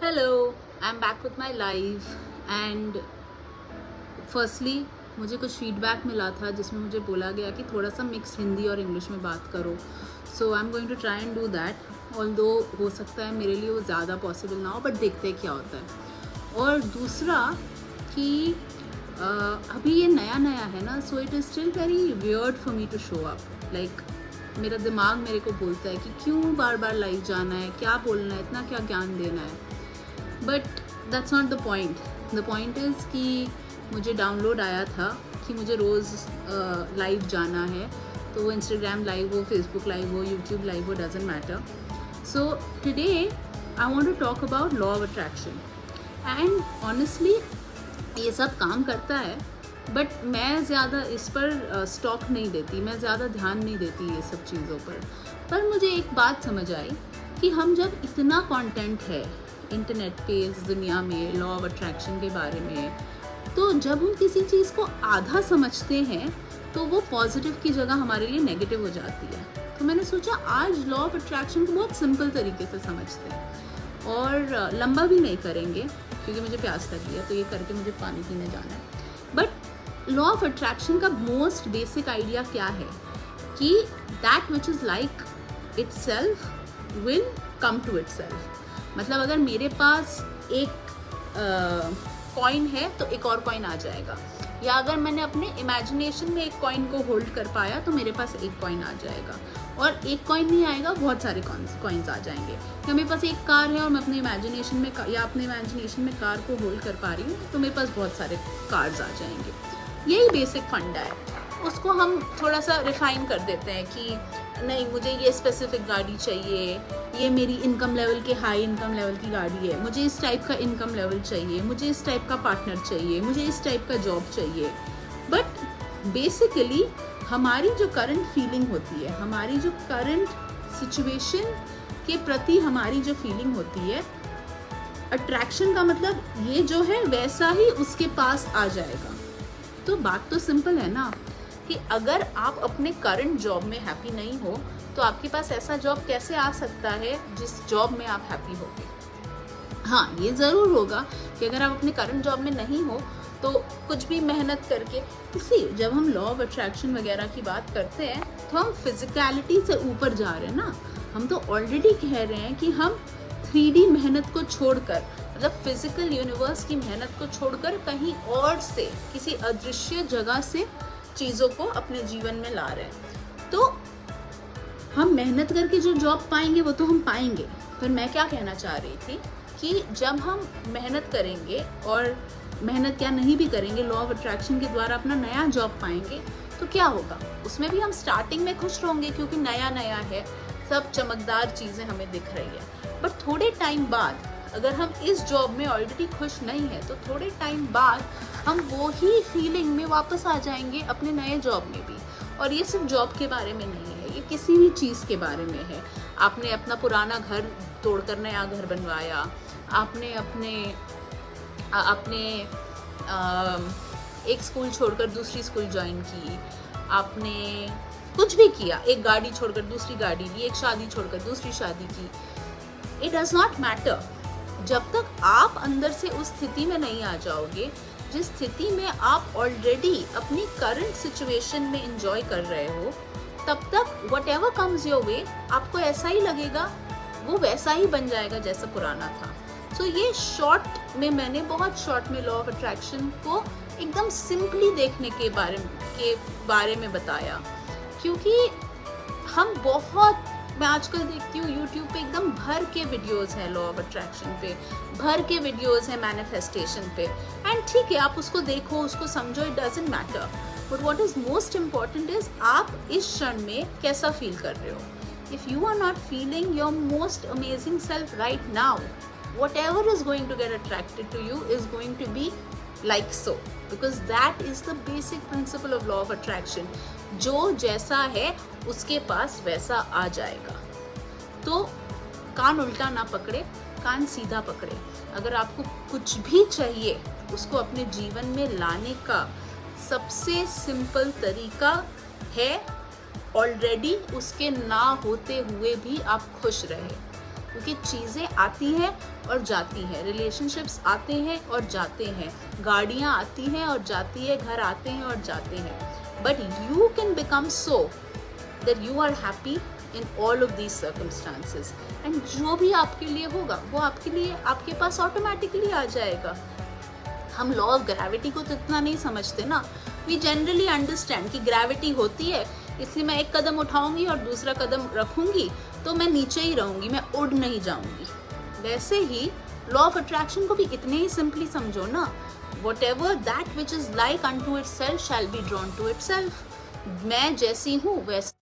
Hello, I am back with my life and firstly मुझे कुछ feedback मिला था जिसमें मुझे बोला गया कि थोड़ा सा मिक्स हिंदी और इंग्लिश में बात करो. So I am going to try and do that, although हो सकता है मेरे लिए वो ज़्यादा पॉसिबल ना हो, बट देखते हैं क्या होता है. और दूसरा कि अभी ये नया नया है ना, so it is still very weird for me to show up. Like मेरा दिमाग मेरे को बोलता है कि क्यों बार बार लाइव जाना है, क्या बोलना है, इतना क्या ज्ञान देना है. But that's not the point. The point is कि मुझे डाउनलोड आया था कि मुझे रोज़ लाइव जाना है, तो वो इंस्टाग्राम लाइव हो, फेसबुक लाइव हो, यूट्यूब लाइव हो, doesn't matter. So today I want to talk about law of attraction. And honestly ये सब काम करता है, बट मैं ज़्यादा इस पर स्टॉक नहीं देती, मैं ज़्यादा ध्यान नहीं देती ये सब चीज़ों पर मुझे एक बात समझ आई कि हम जब इतना कंटेंट है इंटरनेट पे इस दुनिया में लॉ ऑफ अट्रैक्शन के बारे में, तो जब हम किसी चीज़ को आधा समझते हैं तो वो पॉजिटिव की जगह हमारे लिए नेगेटिव हो जाती है. तो मैंने सोचा आज लॉ ऑफ अट्रैक्शन को बहुत सिंपल तरीके से समझते हैं और लंबा भी नहीं करेंगे क्योंकि मुझे प्यास लगी है, तो ये करके मुझे पानी पीने जाना है. बट लॉ ऑफ अट्रैक्शन का मोस्ट बेसिक आइडिया क्या है कि that which is like itself will come to itself. मतलब अगर मेरे पास एक कॉइन है तो एक और कॉइन आ जाएगा, या अगर मैंने अपने इमेजिनेशन में एक कॉइन को होल्ड कर पाया तो मेरे पास एक कॉइन आ जाएगा. और एक कॉइन नहीं आएगा, बहुत सारे कॉइन्स आ जाएंगे. या मेरे पास एक कार है और मैं अपने इमेजिनेशन में अपने इमेजिनेशन में कार को होल्ड कर पा रही हूँ तो मेरे पास बहुत सारे कार्स आ जाएंगे. यही बेसिक फंडा है. उसको हम थोड़ा सा रिफाइन कर देते हैं कि नहीं, मुझे ये स्पेसिफिक गाड़ी चाहिए, ये मेरी इनकम लेवल के हाई इनकम लेवल की गाड़ी है, मुझे इस टाइप का इनकम लेवल चाहिए, मुझे इस टाइप का पार्टनर चाहिए, मुझे इस टाइप का जॉब चाहिए. बट बेसिकली हमारी जो करंट फीलिंग होती है, हमारी जो करंट सिचुएशन के प्रति हमारी जो फीलिंग होती है, अट्रैक्शन का मतलब ये जो है वैसा ही उसके पास आ जाएगा. तो बात तो सिंपल है ना कि अगर आप अपने करंट जॉब में हैप्पी नहीं हो तो आपके पास ऐसा जॉब कैसे आ सकता है जिस जॉब में आप हैप्पी होगे. हाँ, ये ज़रूर होगा कि अगर आप अपने करंट जॉब में नहीं हो तो कुछ भी मेहनत करके, इसी जब हम लॉ ऑफ अट्रैक्शन वगैरह की बात करते हैं तो हम फिजिकलिटी से ऊपर जा रहे हैं ना. हम तो ऑलरेडी कह रहे हैं कि हम 3D मेहनत को छोड़कर, मतलब फिजिकल यूनिवर्स की मेहनत को छोड़कर कहीं और से, किसी अदृश्य जगह से चीज़ों को अपने जीवन में ला रहे हैं. तो हम मेहनत करके जो जॉब पाएंगे वो तो हम पाएंगे. पर मैं क्या कहना चाह रही थी कि जब हम मेहनत करेंगे और मेहनत क्या नहीं भी करेंगे, लॉ ऑफ अट्रैक्शन के द्वारा अपना नया जॉब पाएंगे तो क्या होगा. उसमें भी हम स्टार्टिंग में खुश रहेंगे क्योंकि नया नया है, सब चमकदार चीज़ें हमें दिख रही है. बट थोड़े टाइम बाद अगर हम इस जॉब में ऑलरेडी खुश नहीं है तो थोड़े टाइम बाद हम वो ही फीलिंग में वापस आ जाएंगे अपने नए जॉब में भी. और ये सिर्फ जॉब के बारे में नहीं है, ये किसी भी चीज़ के बारे में है. आपने अपना पुराना घर तोड़कर नया घर बनवाया, आपने अपने एक स्कूल छोड़कर दूसरी स्कूल ज्वाइन की, आपने कुछ भी किया, एक गाड़ी छोड़कर दूसरी गाड़ी ली, एक शादी छोड़कर दूसरी शादी की. It does not matter. जब तक आप अंदर से उस स्थिति में नहीं आ जाओगे जिस स्थिति में आप ऑलरेडी अपनी करंट सिचुएशन में एंजॉय कर रहे हो, तब तक what ever comes your way आपको ऐसा ही लगेगा, वो वैसा ही बन जाएगा जैसा पुराना था. सो ये शॉर्ट में, मैंने बहुत शॉर्ट में लॉ ऑफ अट्रैक्शन को एकदम सिंपली देखने के बारे में बताया. क्योंकि हम बहुत, मैं आजकल देखती हूँ यूट्यूब पे एकदम भर के वीडियोस हैं लॉ ऑफ अट्रैक्शन पे, भर के वीडियोस हैं मैनिफेस्टेशन पे. एंड ठीक है, आप उसको देखो, उसको समझो, it doesn't matter. But what is most important is आप इस क्षण में कैसा फील कर रहे हो. If you are not feeling your most amazing self right now, whatever is going to get attracted to you is going to be like so, because that is the basic principle of law of attraction. जो जैसा है उसके पास वैसा आ जाएगा. तो कान उल्टा ना पकड़े, कान सीधा पकड़े. अगर आपको कुछ भी चाहिए उसको अपने जीवन में लाने का सबसे सिंपल तरीका है ऑलरेडी उसके ना होते हुए भी आप खुश रहे. क्योंकि चीज़ें आती हैं और जाती हैं, रिलेशनशिप्स आते हैं और जाते हैं, गाड़ियाँ आती हैं और जाती है, घर आते हैं और जाते हैं, but you can become so that you are happy in all of these circumstances, and जो भी आपके लिए होगा वो आपके लिए आपके पास ऑटोमेटिकली आ जाएगा। हम लॉ ऑफ ग्रेविटी को तो इतना नहीं समझते ना, वी जनरली अंडरस्टैंड कि ग्रेविटी होती है, इसलिए मैं एक कदम उठाऊंगी और दूसरा कदम रखूंगी तो मैं नीचे ही रहूंगी, मैं उड़ नहीं जाऊंगी। वैसे ही लॉ ऑफ अट्रैक्शन को भी इतने ही सिंपली समझो ना, whatever that which is like unto itself shall be drawn to itself. मैं जैसी हूँ वैसे